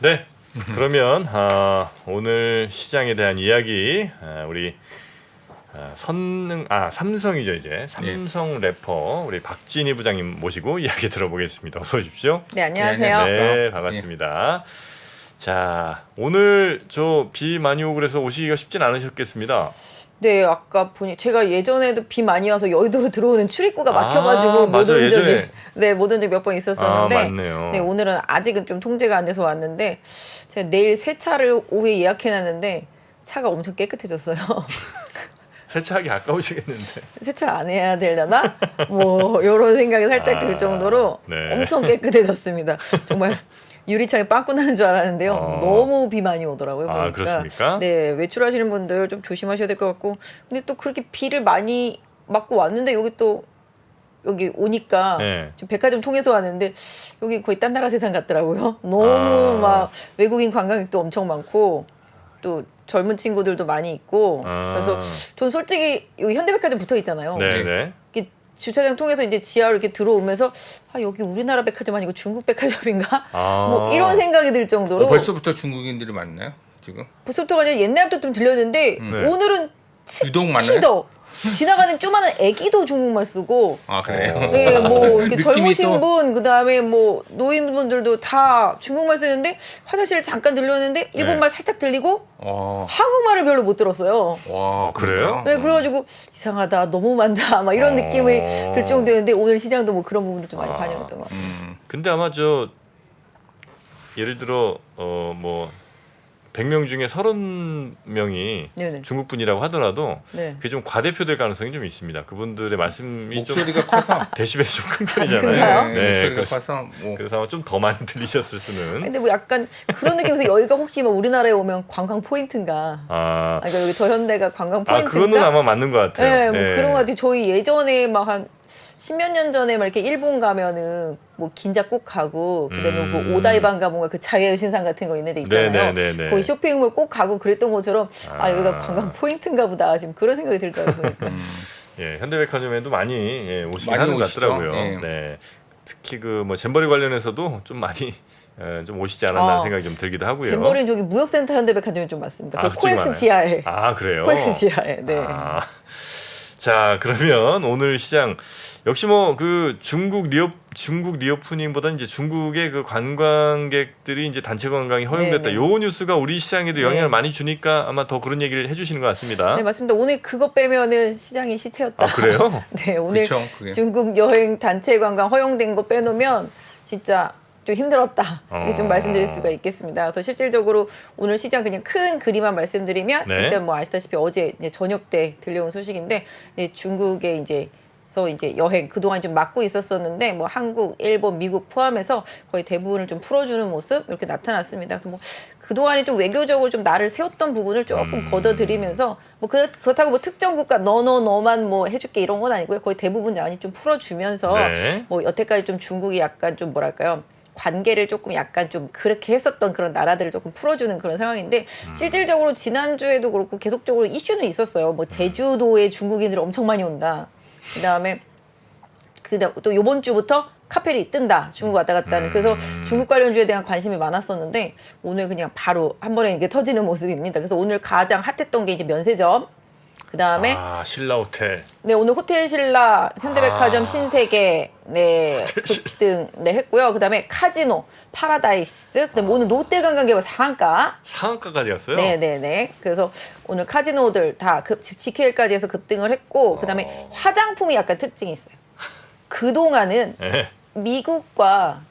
네. 그러면 오늘 시장에 대한 이야기 우리 삼성이죠 이제 삼성 래퍼 우리 박진희 부장님 모시고 이야기 들어보겠습니다. 어서 오십시오. 네, 안녕하세요. 네, 반갑습니다. 자, 오늘 저 비 많이 오고 그래서 오시기가 쉽진 않으셨겠습니다. 네, 아까 보니 제가 예전에도 비 많이 와서 여의도로 들어오는 출입구가 막혀가지고 맞아, 못 온 적이 예전에. 못 온 적이 몇 번 있었었는데 맞네요. 네, 오늘은 아직은 좀 통제가 안 돼서 왔는데 제가 내일 세차를 오후에 예약해놨는데 차가 엄청 깨끗해졌어요. 세차하기 아까우시겠는데. 세차를 안 해야 되려나? 뭐 이런 생각이 살짝 들 정도로 네. 엄청 깨끗해졌습니다. 정말 유리창에 빵꾸 나는 줄 알았는데요. 너무 비 많이 오더라고요. 보니까. 그렇습니까? 네, 외출하시는 분들 좀 조심하셔야 될 것 같고, 근데 또 그렇게 비를 많이 맞고 왔는데 여기 오니까 네. 좀 백화점 통해서 왔는데 여기 거의 딴 나라 세상 같더라고요. 너무 막 외국인 관광객도 엄청 많고 또 젊은 친구들도 많이 있고 그래서 전 솔직히 여기 현대백화점 붙어 있잖아요. 네네. 이렇게 주차장 통해서 이제 지하로 이렇게 들어오면서 여기 우리나라 백화점 아니고 중국 백화점인가? 뭐 이런 생각이 들 정도로 벌써부터 중국인들이 많나요? 지금? 벌써부터가 아니라 옛날부터 좀 들렸는데 네. 오늘은 유독 많아요? 특히 더 지나가는 조그마한 애기도 중국말 쓰고 아 그래요? 네, 뭐 이렇게 느낌이 젊으신 또- 분 그다음에 뭐 노인분들도 다 중국말 쓰는데 화장실을 잠깐 들렸는데 일본말 살짝 들리고 한국말을 별로 못 들었어요. 와 그래요? 네, 그래가지고 이상하다, 너무 많다, 막 이런 느낌이 들 정도였는데 오늘 시장도 뭐 그런 부분도 좀 많이 반영했던 것 같아요. 근데 아마 예를 들어 뭐 100명 중에 30명이 네네. 중국 분이라고 하더라도 네. 그게 좀 과대표될 가능성이 좀 있습니다. 그분들의 말씀이 좀 목소리가 커서 데시벨이 좀 큰 그런가요? 편이잖아요. 목소리가 그래서, 커서 뭐 그래서 아마 좀 더 많이 들리셨을 수는. 근데 뭐 약간 그런 느낌에서 여기가 혹시 뭐 우리나라에 오면 관광 포인트인가? 그러니까 여기 더현대가 관광 포인트인가? 그거는 아마 맞는 것 같아요. 네, 뭐 그런 것 같아요. 저희 예전에 막 한 10몇 년 전에 막 이렇게 일본 가면은 뭐 긴자 꼭 가고 그다음에 그 오다이반가 뭔가 그 자유의 신상 같은 거 있는데 있잖아요. 네네네네. 거기 쇼핑몰 꼭 가고 그랬던 것처럼 여기가 관광 포인트인가 보다 지금 그런 생각이 들더라고요. 보니까. 예, 현대백화점에도 많이 오시긴 많이 하는 것 오시죠. 같더라고요. 네. 네. 특히 그 뭐 잼버리 관련해서도 좀 많이 좀 오시지 않았나 생각이 좀 들기도 하고요. 잼버리는 저기 무역센터 현대백화점이 좀 많습니다. 그 그쪽이 코엑스 많아요? 지하에. 그래요? 코엑스 지하에. 네. 자, 그러면 오늘 시장 역시 뭐 그 중국 리오프닝보다 이제 중국의 그 관광객들이 이제 단체 관광이 허용됐다. 네네. 요 뉴스가 우리 시장에도 영향을 네. 많이 주니까 아마 더 그런 얘기를 해주시는 것 같습니다. 네, 맞습니다. 오늘 그거 빼면은 시장이 시체였다. 그래요? 네, 오늘 그쵸, 그게. 중국 여행 단체 관광 허용된 거 빼놓으면 진짜 좀 힘들었다. 이렇게 좀 말씀드릴 수가 있겠습니다. 그래서 실질적으로 오늘 시장 그냥 큰 그림만 말씀드리면 네. 일단 뭐 아시다시피 어제 이제 저녁 때 들려온 소식인데 중국에 이제 여행 그동안 좀 막고 있었었는데 뭐 한국, 일본, 미국 포함해서 거의 대부분을 좀 풀어주는 모습 이렇게 나타났습니다. 그래서 뭐 그동안에 좀 외교적으로 좀 나를 세웠던 부분을 조금 걷어들이면서 뭐 그렇다고 뭐 특정 국가 너만 뭐 해줄게 이런 건 아니고요. 거의 대부분 많이 좀 풀어주면서 네. 뭐 여태까지 좀 중국이 약간 좀 뭐랄까요? 관계를 조금 약간 좀 그렇게 했었던 그런 나라들을 조금 풀어주는 그런 상황인데 실질적으로 지난주에도 그렇고 계속적으로 이슈는 있었어요. 뭐 제주도에 중국인들이 엄청 많이 온다. 그다음에 또 이번 주부터 카페리 뜬다. 중국 왔다 갔다 하는. 그래서 중국 관련주에 대한 관심이 많았었는데 오늘 그냥 바로 한 번에 이게 터지는 모습입니다. 그래서 오늘 가장 핫했던 게 이제 면세점. 그다음에 신라 호텔. 네, 오늘 호텔 신라, 현대백화점 신세계 급등 했고요. 그다음에 카지노, 파라다이스, 그다음에 오늘 롯데관광개발 상한가까지 갔어요? 네. 그래서 오늘 카지노들 다 GKL까지 해서 급등을 했고, 그다음에 화장품이 약간 특징이 있어요. 그동안은 네. 미국과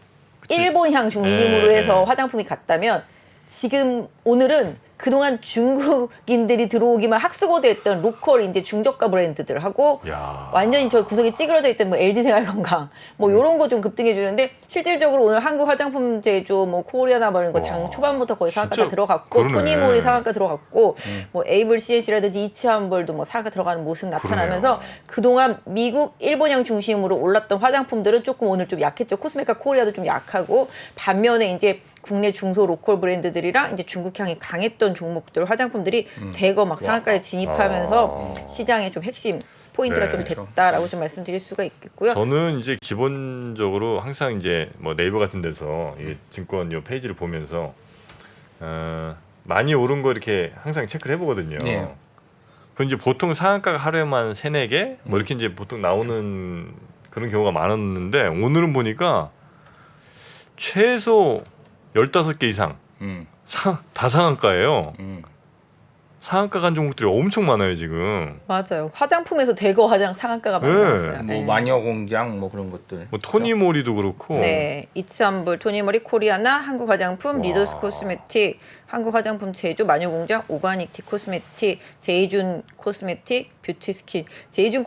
일본향 중심으로 해서 화장품이 갔다면 지금 오늘은 그동안 중국인들이 들어오기만 학수고대했던 로컬 이제 중저가 브랜드들하고 완전히 저 구석에 찌그러져 있던 뭐 LG생활건강 뭐 이런 거 좀 급등해 주는데 실질적으로 오늘 한국 화장품 제조 뭐 코리아나 뭐 이런 거 장 초반부터 거의 상한가 다 들어갔고 그러네. 토니모리 상한가 들어갔고 뭐 에이블 CNC라든지 이치한벌도 뭐 상한가 들어가는 모습 나타나면서 그동안 미국 일본향 중심으로 올랐던 화장품들은 조금 오늘 좀 약했죠. 코스메카 코리아도 좀 약하고 반면에 이제 국내 중소 로컬 브랜드들이랑 이제 중국향이 강했던 종목들 화장품들이 대거 막 상한가에 진입하면서 시장의 좀 핵심 포인트가 네, 좀 됐다라고 좀 말씀드릴 수가 있겠고요. 저는 이제 기본적으로 항상 이제 뭐 네이버 같은 데서 이 증권 요 페이지를 보면서 많이 오른 거 이렇게 항상 체크를 해보거든요. 네. 그 이제 보통 상한가가 하루에만 3-4개 뭐 이렇게 이제 보통 나오는 그런 경우가 많았는데 오늘은 보니까 최소 15개 이상 다 상한가예요. 상한가 간 종목들이 엄청 많아요 지금. 맞아요. 화장품에서 대거 화장 상한가가 많이 네. 나왔어요. 뭐 네. 마녀 공장 뭐 그런 것들. 뭐 토니모리도 그렇고. 네, 이츠한불, 토니모리 코리아나, 한국화장품, 와. 리더스 코스메틱, 한국화장품 제조, 마녀공장, 오가닉티 코스메틱, 제이준 코스메틱, 뷰티스킨, 제이준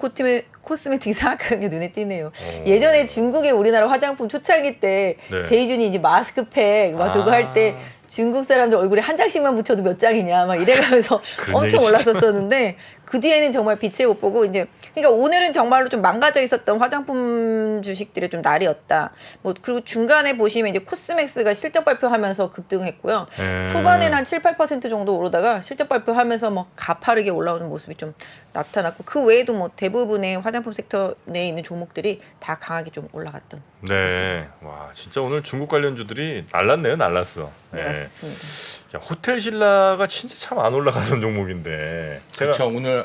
코스메틱 상한가가 눈에 띄네요. 예전에 중국에 우리나라 화장품 초창기 때 네. 제이준이 이제 마스크팩 막 그거 할 때 중국 사람들 얼굴에 한 장씩만 붙여도 몇 장이냐 막 이래가면서 그런 엄청 얘기 진짜. 올랐었었는데 그 뒤에는 정말 빛을 못 보고 이제 그러니까 오늘은 정말로 좀 망가져 있었던 화장품 주식들의 좀 날이었다. 뭐 그리고 중간에 보시면 이제 코스맥스가 실적 발표하면서 급등했고요. 초반에는 한 7-8% 정도 오르다가 실적 발표하면서 뭐 가파르게 올라오는 모습이 좀 나타났고 그 외에도 뭐 대부분의 화장품 섹터 내에 있는 종목들이 다 강하게 좀 올라갔던. 네. 와 진짜 오늘 중국 관련주들이 날랐네요. 날랐어. 네, 맞습니다. 자, 호텔 신라가 진짜 참 안 올라가던 종목인데 제가 그렇죠. 오늘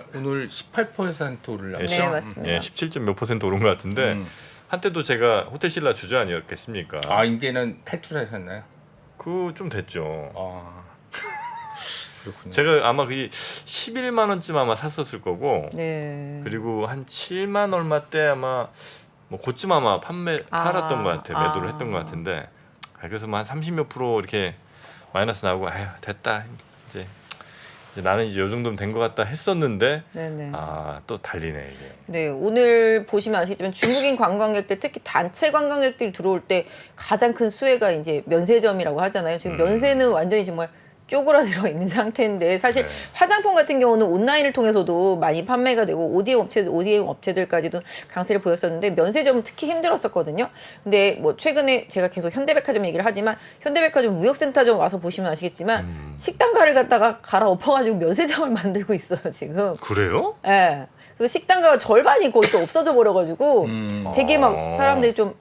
18% 올랐죠. 네, 맞습니다. 17점 몇 % 오른 것 같은데 한때도 제가 호텔 신라 주주 아니었겠습니까? 아 이제는 탈출하셨나요? 그 좀 됐죠. 아 그렇군요. 제가 아마 그 11만 원쯤 아마 샀었을 거고 네. 그리고 한 7만 얼마 때 아마 뭐 그쯤 아마 팔았던 것 같아요. 매도를 했던 것 같은데 그래서 뭐 한 30몇 % 이렇게 마이너스 나오고 아휴 됐다 이제 나는 이제 요 정도면 된 것 같다 했었는데 네네. 또 달리네 이게. 네, 오늘 보시면 아시겠지만 중국인 관광객들 특히 단체 관광객들이 들어올 때 가장 큰 수혜가 이제 면세점이라고 하잖아요. 지금 면세는 완전히 정말 쪼그라들어 있는 상태인데 사실 네. 화장품 같은 경우는 온라인을 통해서도 많이 판매가 되고 ODM 업체들까지도 강세를 보였었는데 면세점은 특히 힘들었었거든요. 근데 뭐 최근에 제가 계속 현대백화점 얘기를 하지만 현대백화점 무역센터점 와서 보시면 아시겠지만 식당가를 갖다가 갈아엎어가지고 면세점을 만들고 있어요 지금. 그래요? 예. 네. 그래서 식당가가 절반이 거의 또 없어져 버려가지고 되게 막 사람들이 좀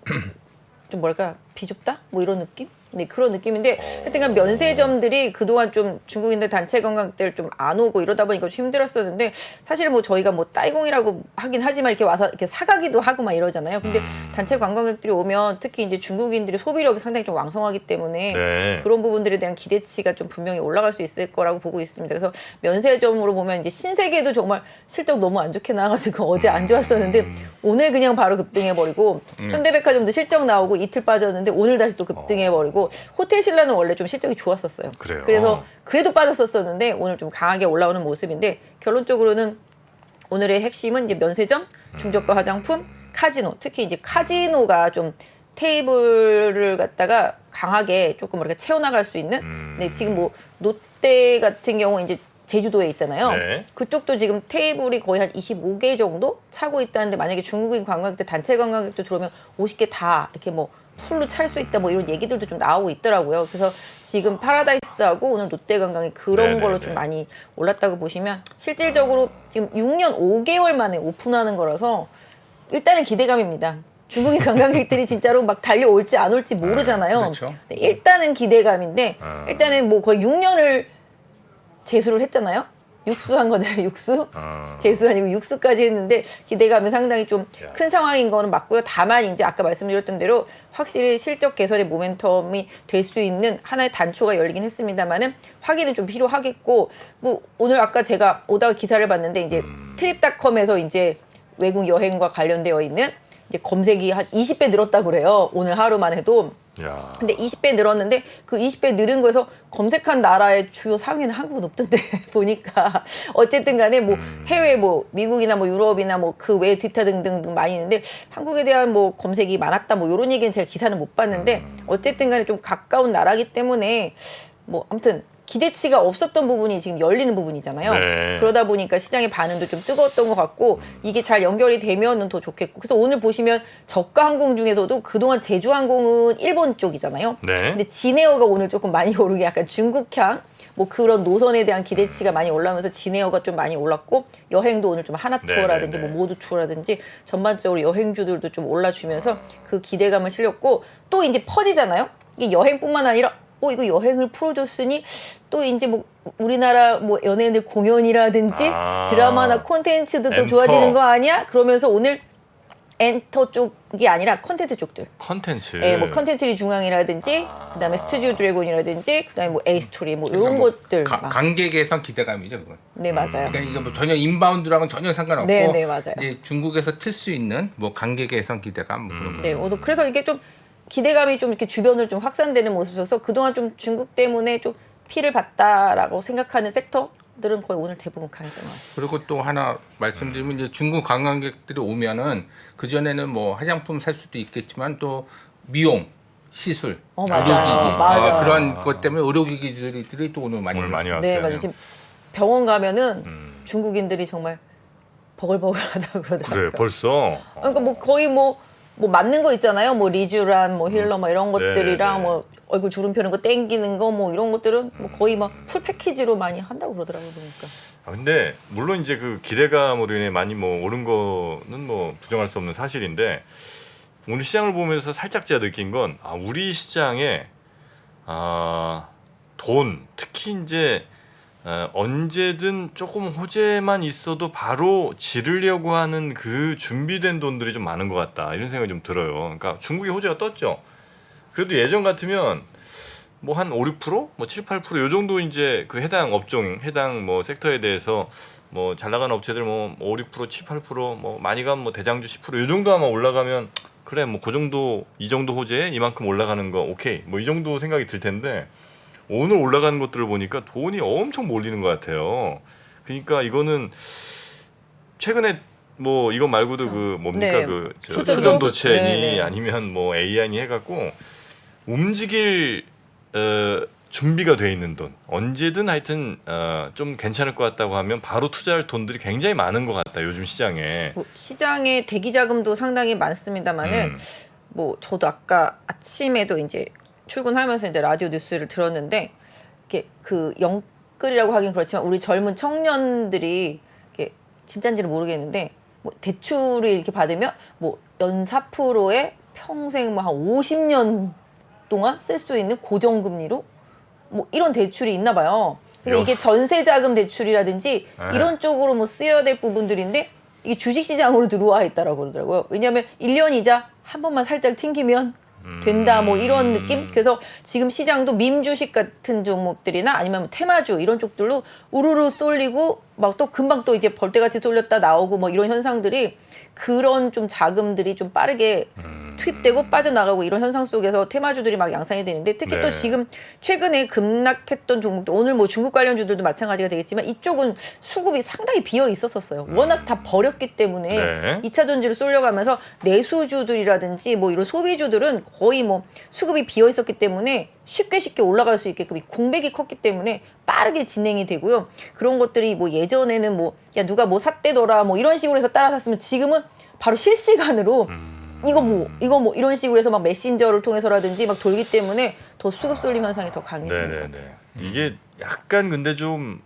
뭐랄까 비좁다? 뭐 이런 느낌? 네, 그런 느낌인데 하여튼간 면세점들이 그동안 좀 중국인들 단체 관광객들 좀 안 오고 이러다 보니까 좀 힘들었었는데 사실 뭐 저희가 뭐 따이공이라고 하긴 하지만 이렇게 와서 이렇게 사가기도 하고 막 이러잖아요. 근데 단체 관광객들이 오면 특히 이제 중국인들의 소비력이 상당히 좀 왕성하기 때문에 네. 그런 부분들에 대한 기대치가 좀 분명히 올라갈 수 있을 거라고 보고 있습니다. 그래서 면세점으로 보면 이제 신세계도 정말 실적 너무 안 좋게 나와가지고 어제 안 좋았었는데 오늘 그냥 바로 급등해버리고 현대백화점도 실적 나오고 이틀 빠졌는데 오늘 다시 또 급등해버리고 호텔 신라는 원래 좀 실적이 좋았었어요. 그래요? 그래서 그래도 빠졌었었는데 오늘 좀 강하게 올라오는 모습인데 결론적으로는 오늘의 핵심은 이제 면세점, 중저가 화장품, 카지노. 특히 이제 카지노가 좀 테이블을 갖다가 강하게 조금 이렇게 채워나갈 수 있는. 네, 지금 뭐 롯데 같은 경우 이제 제주도에 있잖아요. 네. 그쪽도 지금 테이블이 거의 한 25개 정도 차고 있다는데 만약에 중국인 관광객들 단체 관광객도 들어오면 50개 다 이렇게 뭐 풀로 찰 수 있다 뭐 이런 얘기들도 좀 나오고 있더라고요. 그래서 지금 파라다이스하고 오늘 롯데관광이 그런 네네네. 걸로 좀 많이 올랐다고 보시면 실질적으로 지금 6년 5개월 만에 오픈하는 거라서 일단은 기대감입니다. 중국인 관광객들이 진짜로 막 달려올지 안 올지 모르잖아요. 그렇죠. 네, 일단은 기대감인데 일단은 뭐 거의 6년을 재수를 했잖아요. 육수한 거잖아요. 육수. 재수 아니고 육수까지 했는데 기대감이 상당히 좀 큰 상황인 거는 맞고요. 다만 이제 아까 말씀드렸던 대로 확실히 실적 개선의 모멘텀이 될 수 있는 하나의 단초가 열리긴 했습니다만은 확인은 좀 필요하겠고 뭐 오늘 아까 제가 오다가 기사를 봤는데 이제 트립닷컴에서 이제 외국 여행과 관련되어 있는 이제 검색이 한 20배 늘었다고 그래요. 오늘 하루만 해도. 야. 근데 20배 늘었는데 그 20배 늘은 거에서 검색한 나라의 주요 상위는 한국은 없던데 보니까 어쨌든 간에 뭐 해외 뭐 미국이나 뭐 유럽이나 뭐 그 외 기타 등등 많이 있는데 한국에 대한 뭐 검색이 많았다 뭐 이런 얘기는 제가 기사는 못 봤는데 어쨌든 간에 좀 가까운 나라기 때문에 뭐 아무튼 기대치가 없었던 부분이 지금 열리는 부분이잖아요. 네. 그러다 보니까 시장의 반응도 좀 뜨거웠던 것 같고 이게 잘 연결이 되면은 더 좋겠고 그래서 오늘 보시면 저가 항공 중에서도 그동안 제주항공은 일본 쪽이잖아요. 네. 근데 진에어가 오늘 조금 많이 오르게 약간 중국향 뭐 그런 노선에 대한 기대치가 많이 올라오면서 진에어가 좀 많이 올랐고 여행도 오늘 좀 하나투어라든지 네네네. 뭐 모두투어라든지 전반적으로 여행주들도 좀 올라주면서 그 기대감을 실렸고 또 이제 퍼지잖아요. 이게 여행뿐만 아니라 이거 여행을 풀어줬으니 또 이제 뭐 우리나라 뭐 연예인들 공연이라든지 드라마나 콘텐츠도 또 엔터. 좋아지는 거 아니야? 그러면서 오늘 엔터 쪽이 아니라 컨텐츠 쪽들. 컨텐츠. 예, 뭐 컨텐츠리 중앙이라든지 그다음에 스튜디오 드래곤이라든지 그다음에 뭐 A 스토리 뭐 이런 것들. 막. 관객에선 기대감이죠, 그건. 네, 맞아요. 그러니까 이게 뭐 전혀 인바운드랑은 전혀 상관없고 네, 네, 맞아요. 이제 중국에서 틀 수 있는 뭐 관객에선 기대감 뭐 그런 거. 네, 그래서 이게 좀 기대감이 좀 이렇게 주변으로 좀 확산되는 모습이어서 그동안 좀 중국 때문에 좀 피를 봤다라고 생각하는 섹터들은 거의 오늘 대부분 강했던 것 같아요. 그리고 또 하나 말씀드리면 이제 중국 관광객들이 오면은 그 전에는 뭐 화장품 살 수도 있겠지만 또 미용, 시술, 맞아요. 의료기기 맞아요. 그런 것 때문에 의료기기들이 또 오늘 많이 오늘 많이 왔어요. 왔어요. 네, 맞아요. 지금 병원 가면은 중국인들이 정말 버글버글하다고 그러더라고요. 그래 벌써. 그러니까 뭐 거의 뭐 맞는 거 있잖아요. 뭐 리쥬란, 뭐 힐러, 뭐 이런 것들이랑 네. 뭐 얼굴 주름 펴는 거 땡기는 거 뭐 이런 것들은 뭐 거의 막 풀 패키지로 많이 한다고 그러더라고요. 보니까. 근데 물론 이제 그 기대감으로 인해 많이 뭐 오른 거는 뭐 부정할 수 없는 사실인데 오늘 시장을 보면서 살짝 제가 느낀 건 우리 시장에 돈 특히 이제 언제든 조금 호재만 있어도 바로 지르려고 하는 그 준비된 돈들이 좀 많은 것 같다 이런 생각이 좀 들어요. 그러니까 중국이 호재가 떴죠. 그래도 예전 같으면 뭐 한 5, 6%, 뭐 7, 8%, 요 정도 이제 그 해당 업종, 해당 뭐 섹터에 대해서 뭐 잘 나가는 업체들 뭐 5, 6%, 7, 8%, 뭐 많이 가면 뭐 대장주 10%, 요 정도 아마 올라가면 그래 뭐 그 정도 이 정도 호재에 이만큼 올라가는 거 오케이 뭐 이 정도 생각이 들 텐데 오늘 올라가는 것들을 보니까 돈이 엄청 몰리는 것 같아요. 그러니까 이거는 최근에 뭐 이거 말고도 그 뭡니까 네. 그 초전도체니 초전도체니 아니면 뭐 AI니 해갖고 움직일 준비가 돼 있는 돈 언제든 하여튼 좀 괜찮을 것 같다고 하면 바로 투자할 돈들이 굉장히 많은 것 같다 요즘 시장에. 뭐 시장에 대기 자금도 상당히 많습니다만은 뭐 저도 아까 아침에도 이제 출근하면서 이제 라디오 뉴스를 들었는데 이게 그 영끌이라고 하긴 그렇지만 우리 젊은 청년들이 이게 진짜인지는 모르겠는데 뭐 대출을 이렇게 받으면 뭐 연 4%에 평생 뭐 한 50년 동안 쓸 수 있는 고정금리로 뭐 이런 대출이 있나 봐요. 그래서 이게 전세자금 대출이라든지 이런 쪽으로 뭐 쓰여야 될 부분들인데 이게 주식시장으로 들어와 있다라고 그러더라고요. 왜냐하면 1년 이자 한 번만 살짝 튕기면 된다 뭐 이런 느낌. 그래서 지금 시장도 밈주식 같은 종목들이나 아니면 테마주 이런 쪽들로 우르르 쏠리고 막 또 금방 또 이제 벌떼같이 쏠렸다 나오고 뭐 이런 현상들이 그런 좀 자금들이 좀 빠르게 투입되고 빠져나가고 이런 현상 속에서 테마주들이 막 양상이 되는데 특히 또 지금 최근에 급락했던 종목들 오늘 뭐 중국 관련주들도 마찬가지가 되겠지만 이쪽은 수급이 상당히 비어 있었어요. 워낙 다 버렸기 때문에 2차 전지로 쏠려가면서 내수주들이라든지 뭐 이런 소비주들은 거의 뭐 수급이 비어 있었기 때문에 쉽게 올라갈 수 있게끔 공백이 컸기 때문에 빠르게 진행이 되고요. 그런 것들이 뭐 예전에는 뭐 야 누가 뭐 샀대더라 뭐 이런 식으로 해서 따라 샀으면 지금은 바로 실시간으로 이거 뭐 이런 식으로 해서 막 메신저를 통해서라든지 막 돌기 때문에 더 수급 쏠림 현상이 더 강해지는 것 같아요. 이게 약간 근데 좀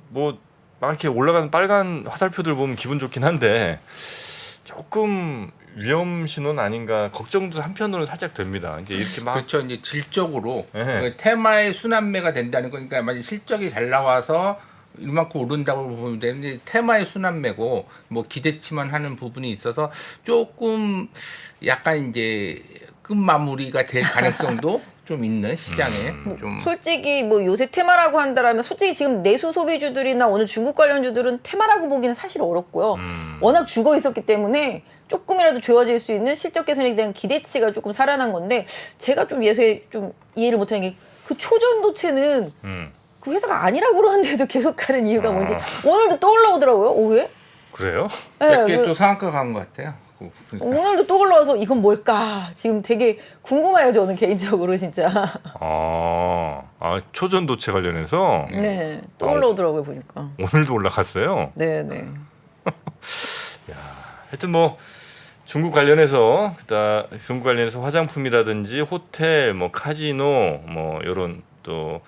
뭐 막 이렇게 올라가는 빨간 화살표들 보면 기분 좋긴 한데 조금 위험 신호는 아닌가 걱정도 한편으로는 살짝 됩니다. 이제 이렇게 막 그렇죠. 이제 질적으로 네. 테마의 순환매가 된다는 거니까 만약 실적이 잘 나와서 이만큼 오른다고 보면 되는데 테마의 순환매고 뭐 기대치만 하는 부분이 있어서 조금 약간 이제 끝마무리가 될 가능성도 좀 있는 시장에 좀 솔직히 뭐 요새 테마라고 한다라면 솔직히 지금 내수 소비주들이나 오늘 중국 관련주들은 테마라고 보기는 사실 어렵고요. 워낙 죽어 있었기 때문에 조금이라도 좋아질 수 있는 실적 개선에 대한 기대치가 조금 살아난 건데 제가 좀 예세 좀 이해를 못하는 게 그 초전도체는 그 회사가 아니라고 그러는데도 계속 가는 이유가 뭔지 오늘도 또 올라오더라고요. 오후에. 그래요? 몇 개 또 상한가 간 것 같아요. 그러니까. 오늘도 또 올라와서 이건 뭘까 지금 되게 궁금해요. 저는 개인적으로 진짜. 초전도체 관련해서 네, 또 올라오더라고요 보니까. 오늘도 올라갔어요. 네. 하여튼 뭐 중국 관련해서 중국 관련해서 화장품이라든지 호텔, 뭐 카지노, 뭐 이런 또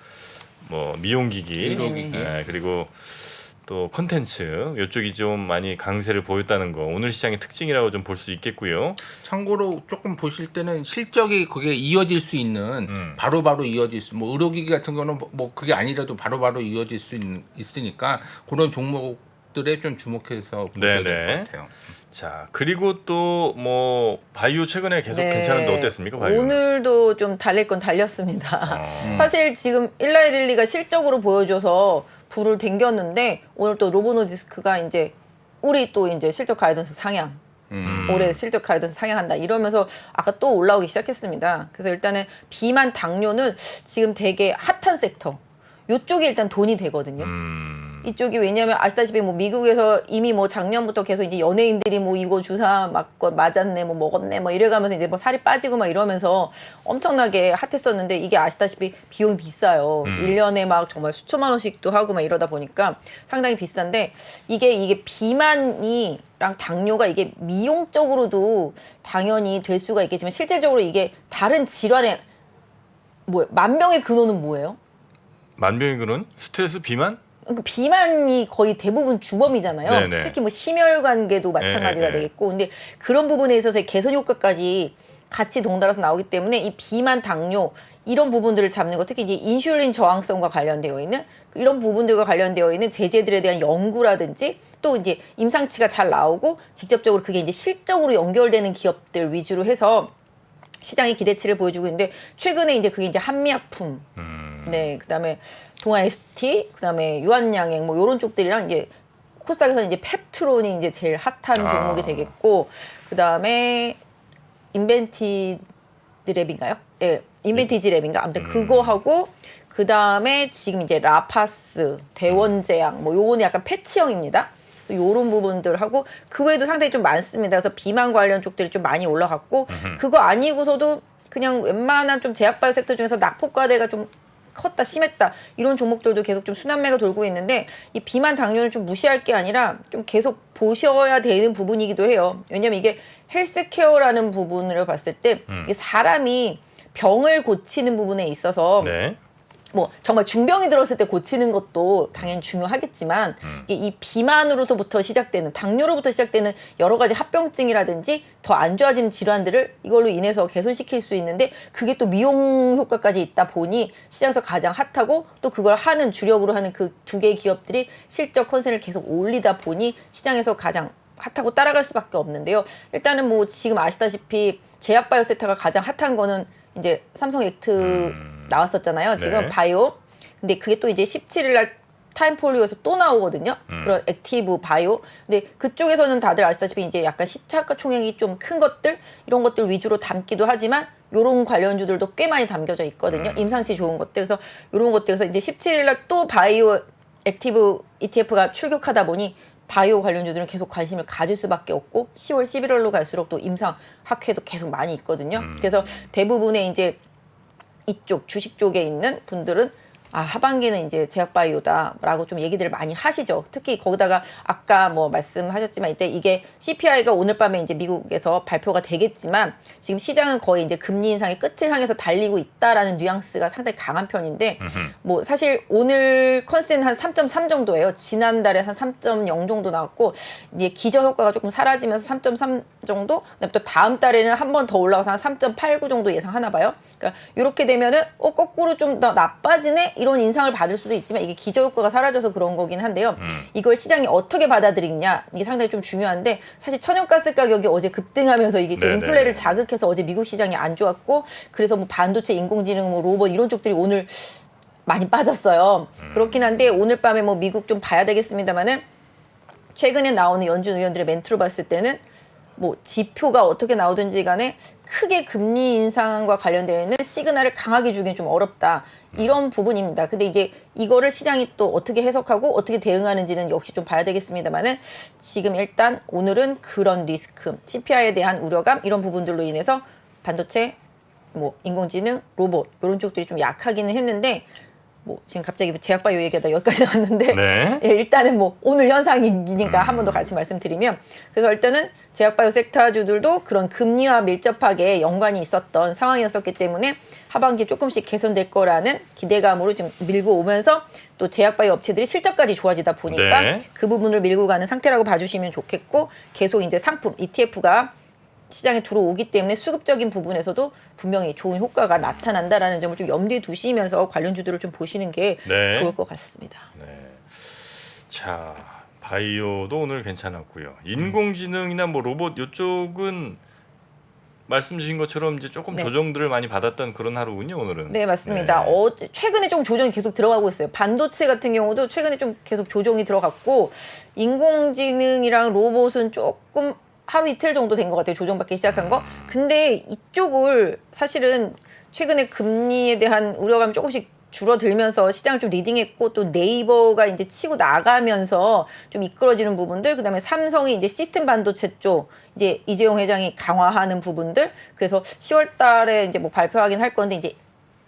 뭐 미용기기, 의료기기. 그리고 또 콘텐츠 이쪽이 좀 많이 강세를 보였다는 거 오늘 시장의 특징이라고 좀 볼 수 있겠고요. 참고로 조금 보실 때는 실적이 그게 이어질 수 있는 바로바로 이어질 수 뭐 의료기기 같은 거는 뭐 그게 아니라도 바로바로 이어질 수 있으니까 그런 종목들에 좀 주목해서 보셔야 될 네네. 것 같아요. 자 그리고 또 뭐 바이오 최근에 계속 네. 괜찮은데 어땠습니까? 바이오? 오늘도 좀 달릴 건 달렸습니다. 사실 지금 1라일릴리가 실적으로 보여줘서 불을 댕겼는데 오늘 또 로보노디스크가 이제 우리 또 이제 실적 가이던스 상향. 올해 실적 가이던스 상향한다 이러면서 아까 또 올라오기 시작했습니다. 그래서 일단은 비만 당뇨는 지금 되게 핫한 섹터. 요쪽이 일단 돈이 되거든요. 이쪽이 왜냐하면 아시다시피 뭐 미국에서 이미 뭐 작년부터 계속 이제 연예인들이 뭐 이거 주사 맞았네 뭐 먹었네 뭐 이래가면서 이제 뭐 살이 빠지고 막 이러면서 엄청나게 핫했었는데 이게 아시다시피 비용이 비싸요. 1년에 막 정말 수천만 원씩도 하고 막 이러다 보니까 상당히 비싼데 이게 비만이랑 당뇨가 이게 미용적으로도 당연히 될 수가 있겠지만 실질적으로 이게 다른 질환의 뭐예요? 만병의 근원은 뭐예요? 만병의 근원? 스트레스 비만? 그러니까 비만이 거의 대부분 주범이잖아요. 네네. 특히 뭐 심혈관계도 마찬가지가 네네. 되겠고, 근데 그런 부분에 있어서의 개선 효과까지 같이 덩달아서 나오기 때문에 이 비만, 당뇨 이런 부분들을 잡는 거, 특히 이제 인슐린 저항성과 관련되어 있는 이런 부분들과 관련되어 있는 제재들에 대한 연구라든지 또 이제 임상치가 잘 나오고 직접적으로 그게 이제 실적으로 연결되는 기업들 위주로 해서 시장의 기대치를 보여주고 있는데 최근에 이제 그게 이제 한미약품, 네, 그다음에 동아 ST, 그다음에 유한양행 뭐 이런 쪽들이랑 이제 코스닥에서 이제 펩트론이 이제 제일 핫한 종목이 되겠고 그다음에 인벤티드 랩인가요? 예, 인벤티지 랩인가? 아무튼 그거 하고 그다음에 지금 이제 라파스, 대원제약 뭐 요거는 약간 패치형입니다. 요런 부분들 하고 그 외에도 상당히 좀 많습니다. 그래서 비만 관련 쪽들이 좀 많이 올라갔고 그거 아니고서도 그냥 웬만한 좀 제약바이오 섹터 중에서 낙폭과대가 좀 컸다 심했다 이런 종목들도 계속 좀 순환매가 돌고 있는데 이 비만 당뇨는 좀 무시할 게 아니라 좀 계속 보셔야 되는 부분이기도 해요. 왜냐면 이게 헬스케어라는 부분으로 봤을 때 이게 사람이 병을 고치는 부분에 있어서 네. 뭐 정말 중병이 들었을 때 고치는 것도 당연히 중요하겠지만 이 비만으로부터 시작되는 당뇨로부터 시작되는 여러 가지 합병증이라든지 더 안 좋아지는 질환들을 이걸로 인해서 개선시킬 수 있는데 그게 또 미용 효과까지 있다 보니 시장에서 가장 핫하고 또 그걸 하는 주력으로 하는 그 두 개의 기업들이 실적 컨센을 계속 올리다 보니 시장에서 가장 핫하고 따라갈 수밖에 없는데요. 일단은 뭐 지금 아시다시피 제약바이오세타가 가장 핫한 거는 이제 삼성 액트 나왔었잖아요. 지금 네. 바이오. 근데 그게 또 이제 17일 날 타임폴리오에서 또 나오거든요. 그런 액티브 바이오. 근데 그쪽에서는 다들 아시다시피 이제 약간 시차가 총액이 좀 큰 것들 이런 것들 위주로 담기도 하지만 요런 관련주들도 꽤 많이 담겨져 있거든요. 임상치 좋은 것들. 그래서 요런 것들에서 이제 17일 날 또 바이오 액티브 ETF가 출격하다 보니 바이오 관련주들은 계속 관심을 가질 수밖에 없고 10월, 11월로 갈수록 또 임상 학회도 계속 많이 있거든요. 그래서 대부분의 이제 이쪽 주식 쪽에 있는 분들은 아, 하반기는 이제 제약바이오다라고 좀 얘기들을 많이 하시죠. 특히 거기다가 아까 뭐 말씀하셨지만 이때 이게 CPI가 오늘 밤에 이제 미국에서 발표가 되겠지만 지금 시장은 거의 이제 금리 인상의 끝을 향해서 달리고 있다라는 뉘앙스가 상당히 강한 편인데 뭐 사실 오늘 컨센 한 3.3 정도예요. 지난달에 한 3.0 정도 나왔고 이제 기저 효과가 조금 사라지면서 3.3 정도. 그다음에 또 다음 달에는 한 번 더 올라가서 한 3.89 정도 예상하나 봐요. 그러니까 이렇게 되면은 거꾸로 좀 더 나빠지네. 이런 인상을 받을 수도 있지만 이게 기저효과가 사라져서 그런 거긴 한데요. 이걸 시장이 어떻게 받아들이냐 이게 상당히 좀 중요한데 사실 천연가스 가격이 어제 급등하면서 이게 또 네네. 인플레를 자극해서 어제 미국 시장이 안 좋았고 그래서 뭐 반도체, 인공지능, 뭐 로봇 이런 쪽들이 오늘 많이 빠졌어요. 그렇긴 한데 오늘 밤에 뭐 미국 좀 봐야 되겠습니다만은 최근에 나오는 연준 의원들의 멘트로 봤을 때는 뭐 지표가 어떻게 나오든지 간에 크게 금리 인상과 관련되어 있는 시그널을 강하게 주기는 좀 어렵다. 이런 부분입니다. 근데 이제 이거를 시장이 또 어떻게 해석하고 어떻게 대응하는지는 역시 좀 봐야 되겠습니다만은 지금 일단 오늘은 그런 리스크, CPI에 대한 우려감 이런 부분들로 인해서 반도체, 뭐 인공지능, 로봇 이런 쪽들이 좀 약하기는 했는데 뭐 지금 갑자기 제약바이오 얘기하다 여기까지 나왔는데 네. 예, 일단은 뭐 오늘 현상이니까 한 번 더 같이 말씀드리면 그래서 일단은 제약바이오 섹터주들도 그런 금리와 밀접하게 연관이 있었던 상황이었었기 때문에 하반기에 조금씩 개선될 거라는 기대감으로 좀 밀고 오면서 또 제약바이오 업체들이 실적까지 좋아지다 보니까 네. 그 부분을 밀고 가는 상태라고 봐주시면 좋겠고 계속 이제 상품 ETF가 시장에 들어오기 때문에 수급적인 부분에서도 분명히 좋은 효과가 나타난다라는 점을 좀 염두에 두시면서 관련주들을 좀 보시는 게 네. 좋을 것 같습니다. 네. 자, 바이오도 오늘 괜찮았고요. 인공지능이나 뭐 로봇 이쪽은 말씀 주신 것처럼 이제 조금 네. 조정들을 많이 받았던 그런 하루군요, 오늘은. 네, 맞습니다. 네. 최근에 좀 조정이 계속 들어가고 있어요. 반도체 같은 경우도 최근에 좀 계속 조정이 들어갔고 인공지능이랑 로봇은 조금 하루 이틀 정도 된 것 같아요. 조정받기 시작한 거. 근데 이쪽을 사실은 최근에 금리에 대한 우려감이 조금씩 줄어들면서 시장을 좀 리딩했고 또 네이버가 이제 치고 나가면서 좀 이끌어지는 부분들 그다음에 삼성이 이제 시스템 반도체 쪽 이제 이재용 회장이 강화하는 부분들 그래서 10월 달에 이제 뭐 발표하긴 할 건데 이제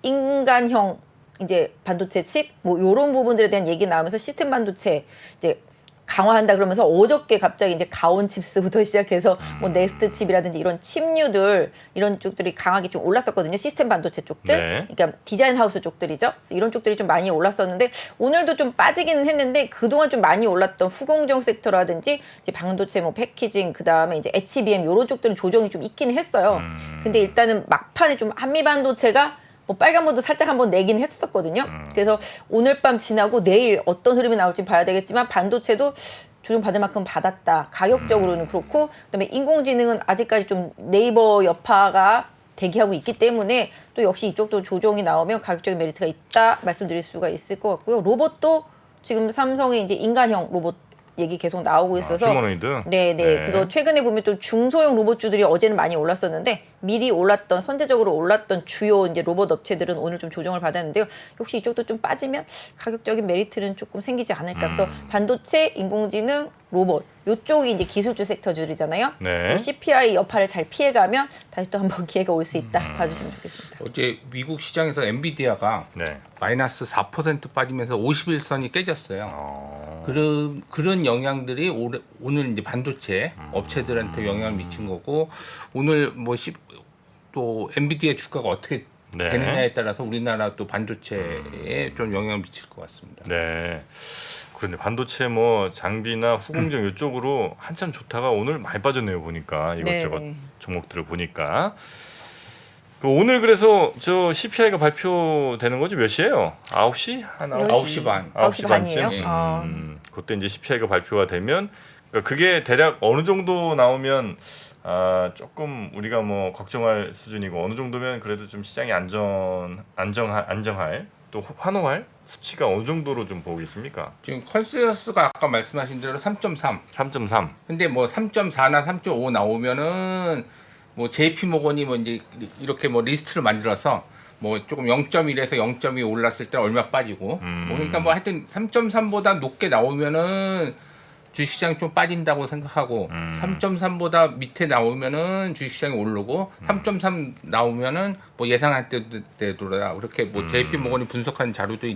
인간형 이제 반도체 칩 뭐 요런 부분들에 대한 얘기 나오면서 시스템 반도체 이제 강화한다 그러면서 어저께 갑자기 이제 가온 칩스부터 시작해서 뭐 넥스트 칩이라든지 이런 칩류들 이런 쪽들이 강하게 좀 올랐었거든요. 시스템 반도체 쪽들. 네. 그러니까 디자인 하우스 쪽들이죠. 그래서 이런 쪽들이 좀 많이 올랐었는데 오늘도 좀 빠지기는 했는데 그동안 좀 많이 올랐던 후공정 섹터라든지 이제 반도체 뭐 패키징 그다음에 이제 HBM 요런 쪽들은 조정이 좀 있긴 했어요. 근데 일단은 막판에 좀 한미 반도체가 뭐 빨간불도 살짝 한번 내긴 했었거든요. 그래서 오늘 밤 지나고 내일 어떤 흐름이 나올지 봐야 되겠지만 반도체도 조정 받을 만큼 받았다. 가격적으로는 그렇고 그다음에 인공지능은 아직까지 좀 네이버 여파가 대기하고 있기 때문에 또 역시 이쪽도 조정이 나오면 가격적인 메리트가 있다 말씀드릴 수가 있을 것 같고요. 로봇도 지금 삼성의 이제 인간형 로봇 얘기 계속 나오고 있어서 휴머노이드. 네네. 그래서 최근에 보면 좀 중소형 로봇주들이 어제는 많이 올랐었는데 미리 올랐던 선제적으로 올랐던 주요 이제 로봇 업체들은 오늘 좀 조정을 받았는데요. 역시 이쪽도 좀 빠지면 가격적인 메리트는 조금 생기지 않을까. 그래서 반도체, 인공지능, 로봇 요쪽이 이제 기술주 섹터주들이잖아요. 네. CPI 여파를 잘 피해가면 다시 또 한번 기회가 올 수 있다 봐주시면 좋겠습니다. 어제 미국 시장에서 엔비디아가 네. 마이너스 4% 빠지면서 51선이 깨졌어요. 그런 영향들이 오늘 이제 반도체 업체들한테 영향을 미친 거고 오늘 뭐 또 엔비디아 주가가 어떻게 네. 되느냐에 따라서 우리나라 또 반도체에 좀 영향을 미칠 것 같습니다. 네. 그런데 반도체 뭐 장비나 후공정 이쪽으로 한참 좋다가 오늘 많이 빠졌네요 보니까 이것저것 네네. 종목들을 보니까 오늘 그래서 저 CPI가 발표되는 거지 몇 시예요? 9시? 한 9시 반. 9시 반이에요? 예. 아. 그때 이제 CPI가 발표가 되면 그러니까 그게 대략 어느 정도 나오면 조금 우리가 뭐 걱정할 수준이고 어느 정도면 그래도 좀 시장이 안정할 또 환호할 수치가 어느 정도로 좀 보고 있습니까? 지금 컨센서스가 아까 말씀하신 대로 3.3. 3.3. 근데 뭐 3.4나 3.5 나오면은 뭐 JP 모건이 뭐 이제 이렇게 뭐 리스트를 만들어서 뭐 조금 0.1에서 0.2 올랐을 때 얼마 빠지고 뭐 그러니까 뭐 하여튼 3.3보다 높게 나오면은 주식시장 좀 빠진다고 생각하고 3.3보다 밑에 나오면은 주식시장이 오르고 3.3 나오면은 뭐 예상할 때도라 그렇게 뭐 JP 모건이 분석한 자료도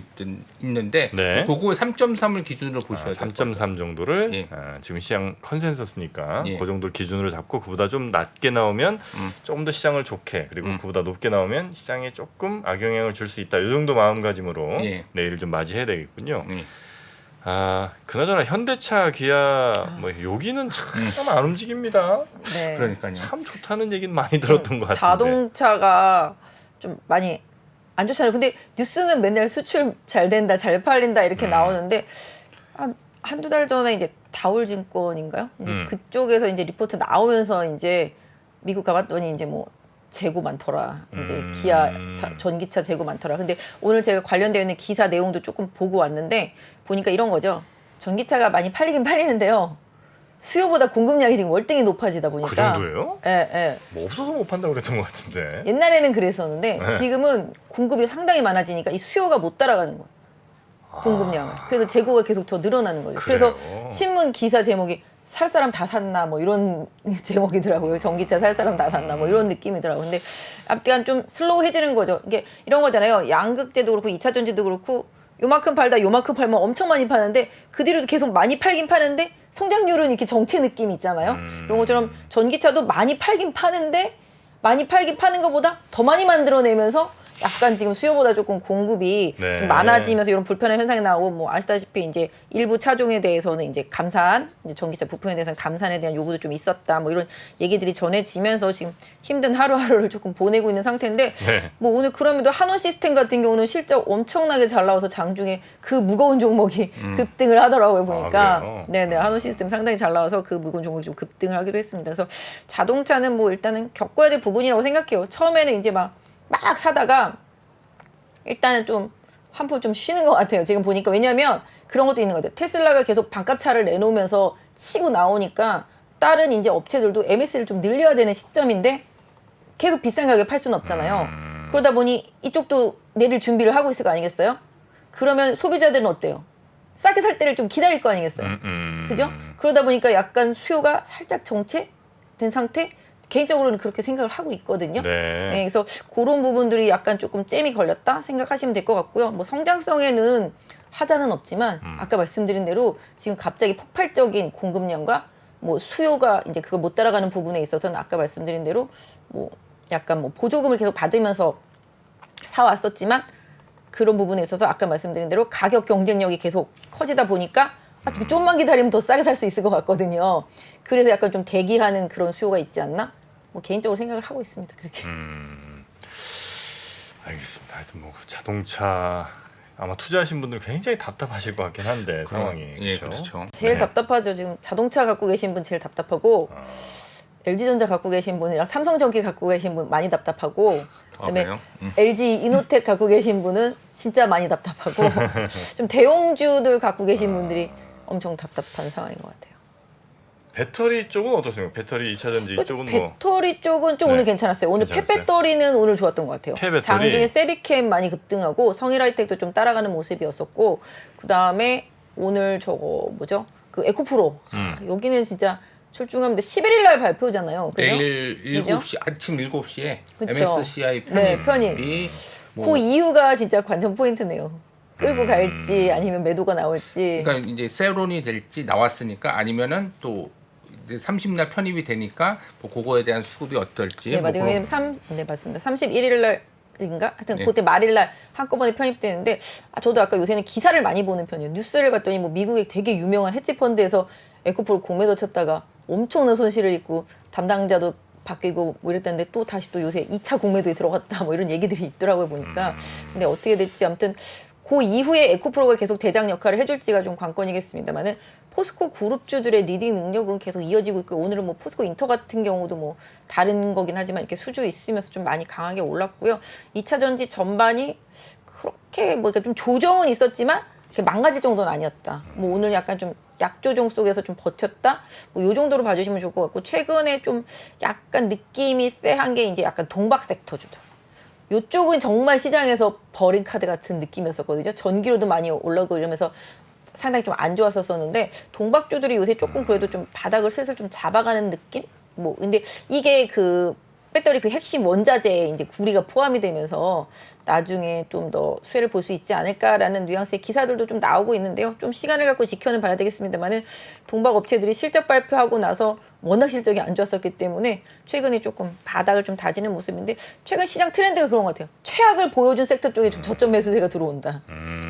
있는데 네. 그거 3.3을 기준으로 보셔야 돼요. 3.3 정도를 예. 지금 시장 컨센서스니까 예. 그 정도를 기준으로 잡고 그보다 좀 낮게 나오면 조금 더 시장을 좋게 그리고 그보다 높게 나오면 시장에 조금 악영향을 줄 수 있다. 이 정도 마음가짐으로 예. 내일을 좀 맞이해야 되겠군요. 예. 그나저나 현대차, 기아 뭐 여기는 참 안 움직입니다. 네. 그러니까요. 참 좋다는 얘기는 많이 들었던 것 같은데. 자동차가 좀 많이 안 좋잖아요. 근데 뉴스는 맨날 수출 잘 된다, 잘 팔린다 이렇게 나오는데 한두 달 전에 이제 다올증권인가요? 이제 그쪽에서 이제 리포트 나오면서 이제 미국 가봤더니 이제 뭐 재고 많더라. 이제 기아 전기차 재고 많더라. 근데 오늘 제가 관련되어 있는 기사 내용도 조금 보고 왔는데 보니까 이런 거죠. 전기차가 많이 팔리긴 팔리는데요. 수요보다 공급량이 지금 월등히 높아지다 보니까. 그 정도예요? 예, 예. 뭐 없어서 못 판다고 그랬던 것 같은데. 옛날에는 그랬었는데 네. 지금은 공급이 상당히 많아지니까 이 수요가 못 따라가는 거예요. 공급량을. 그래서 재고가 계속 더 늘어나는 거죠. 그래요? 그래서 신문 기사 제목이 살 사람 다 샀나 뭐 이런 제목이더라고요. 전기차 살 사람 다 샀나 뭐 이런 느낌이더라고요. 근데 약간 좀 슬로우해지는 거죠. 이게 이런 거잖아요. 양극재도 그렇고 2차 전지도 그렇고 요만큼 팔다 요만큼 팔면 엄청 많이 파는데 그 뒤로도 계속 많이 팔긴 파는데 성장률은 이렇게 정체 느낌이 있잖아요. 이런 것처럼 전기차도 많이 팔긴 파는데 많이 팔긴 파는 것보다 더 많이 만들어내면서 약간 지금 수요보다 조금 공급이 네. 좀 많아지면서 이런 불편한 현상이 나오고 뭐 아시다시피 이제 일부 차종에 대해서는 이제 감산, 이제 전기차 부품에 대해서는 감산에 대한 요구도 좀 있었다. 뭐 이런 얘기들이 전해지면서 지금 힘든 하루하루를 조금 보내고 있는 상태인데 네. 뭐 오늘 그럼에도 한원 시스템 같은 경우는 실적 엄청나게 잘 나와서 장중에 그 무거운 종목이 급등을 하더라고요 보니까. 그래요? 네네 한원 시스템 상당히 잘 나와서 그 무거운 종목이 좀 급등을 하기도 했습니다. 그래서 자동차는 뭐 일단은 겪어야 될 부분이라고 생각해요. 처음에는 이제 막 사다가 일단은 좀 한 푼 좀 쉬는 것 같아요. 지금 보니까. 왜냐하면 그런 것도 있는 것 같아요. 테슬라가 계속 반값차를 내놓으면서 치고 나오니까 다른 이제 업체들도 MS를 좀 늘려야 되는 시점인데 계속 비싼 가격에 팔 수는 없잖아요. 그러다 보니 이쪽도 내릴 준비를 하고 있을 거 아니겠어요? 그러면 소비자들은 어때요? 싸게 살 때를 좀 기다릴 거 아니겠어요? 그죠? 그러다 보니까 약간 수요가 살짝 정체된 상태? 개인적으로는 그렇게 생각을 하고 있거든요. 네. 그래서 그런 부분들이 약간 조금 잼이 걸렸다 생각하시면 될 것 같고요. 뭐 성장성에는 하자는 없지만 아까 말씀드린 대로 지금 갑자기 폭발적인 공급량과 뭐 수요가 이제 그걸 못 따라가는 부분에 있어서는 아까 말씀드린 대로 뭐 약간 뭐 보조금을 계속 받으면서 사왔었지만 그런 부분에 있어서 아까 말씀드린 대로 가격 경쟁력이 계속 커지다 보니까 좀만 기다리면 더 싸게 살 수 있을 것 같거든요. 그래서 약간 좀 대기하는 그런 수요가 있지 않나? 뭐 개인적으로 생각을 하고 있습니다. 그렇게. 알겠습니다. 하여튼 뭐 자동차 아마 투자하신 분들 굉장히 답답하실 것 같긴 한데 상황이. 예, 그렇죠? 그렇죠. 제일 네. 답답하죠. 지금 자동차 갖고 계신 분 제일 답답하고 LG전자 갖고 계신 분이랑 삼성전기 갖고 계신 분 많이 답답하고 그다음에 그래요? LG 이노텍 갖고 계신 분은 진짜 많이 답답하고 좀 대형주들 갖고 계신 분들이 엄청 답답한 상황인 것 같아요. 배터리 쪽은 어떻습니까? 배터리 2차 전지 쪽은 뭐 배터리 쪽은 좀 네. 오늘 괜찮았어요. 오늘 괜찮았어요. 폐배터리는 오늘 좋았던 것 같아요. 폐배터리? 장중에 세비캠 많이 급등하고 성일하이텍도 좀 따라가는 모습이었었고 그 다음에 오늘 저거 뭐죠? 그 에코프로 여기는 진짜 출중합니다. 11일 날 발표잖아요. 그죠? 내일 그죠? 7시 아침 7시에 그쵸. MSCI 네, 편입이 그 이유가 진짜 관전 포인트네요. 끌고 갈지 아니면 매도가 나올지. 그러니까 이제 세론이 될지 나왔으니까 아니면은 또 이제 30날 편입이 되니까 뭐 그거에 대한 수급이 어떨지. 네, 뭐 맞아요. 그런- 네, 맞습니다. 31일 날인가? 하여튼 네. 그때 말일 날 한꺼번에 편입되는데 저도 아까 요새는 기사를 많이 보는 편이에요. 뉴스를 봤더니 뭐 미국의 되게 유명한 헤지 펀드에서 에코프로 공매도 쳤다가 엄청난 손실을 입고 담당자도 바뀌고 뭐 이랬다는데 또 다시 또 요새 2차 공매도에 들어갔다 뭐 이런 얘기들이 있더라고요 보니까. 근데 어떻게 될지 아무튼 그 이후에 에코프로가 계속 대장 역할을 해줄지가 좀 관건이겠습니다만은 포스코 그룹주들의 리딩 능력은 계속 이어지고 있고 오늘은 뭐 포스코 인터 같은 경우도 뭐 다른 거긴 하지만 이렇게 수주 있으면서 좀 많이 강하게 올랐고요. 2차 전지 전반이 그렇게 뭐 좀 조정은 있었지만 이렇게 망가질 정도는 아니었다. 뭐 오늘 약간 좀 약조정 속에서 좀 버텼다. 뭐 요 정도로 봐주시면 좋을 것 같고 최근에 좀 약간 느낌이 쎄한 게 이제 약간 동박 섹터주들. 요쪽은 정말 시장에서 버린 카드 같은 느낌이었었거든요. 전기료도 많이 올라오고 이러면서 상당히 좀 안 좋았었었는데 동박주들이 요새 조금 그래도 좀 바닥을 슬슬 좀 잡아가는 느낌? 뭐 근데 이게 그 배터리 그 핵심 원자재에 이제 구리가 포함이 되면서 나중에 좀 더 수혜를 볼 수 있지 않을까라는 뉘앙스의 기사들도 좀 나오고 있는데요. 좀 시간을 갖고 지켜는 봐야 되겠습니다만은 동박 업체들이 실적 발표하고 나서 워낙 실적이 안 좋았었기 때문에 최근에 조금 바닥을 좀 다지는 모습인데 최근 시장 트렌드가 그런 것 같아요. 최악을 보여준 섹터 쪽에 좀 저점 매수세가 들어온다.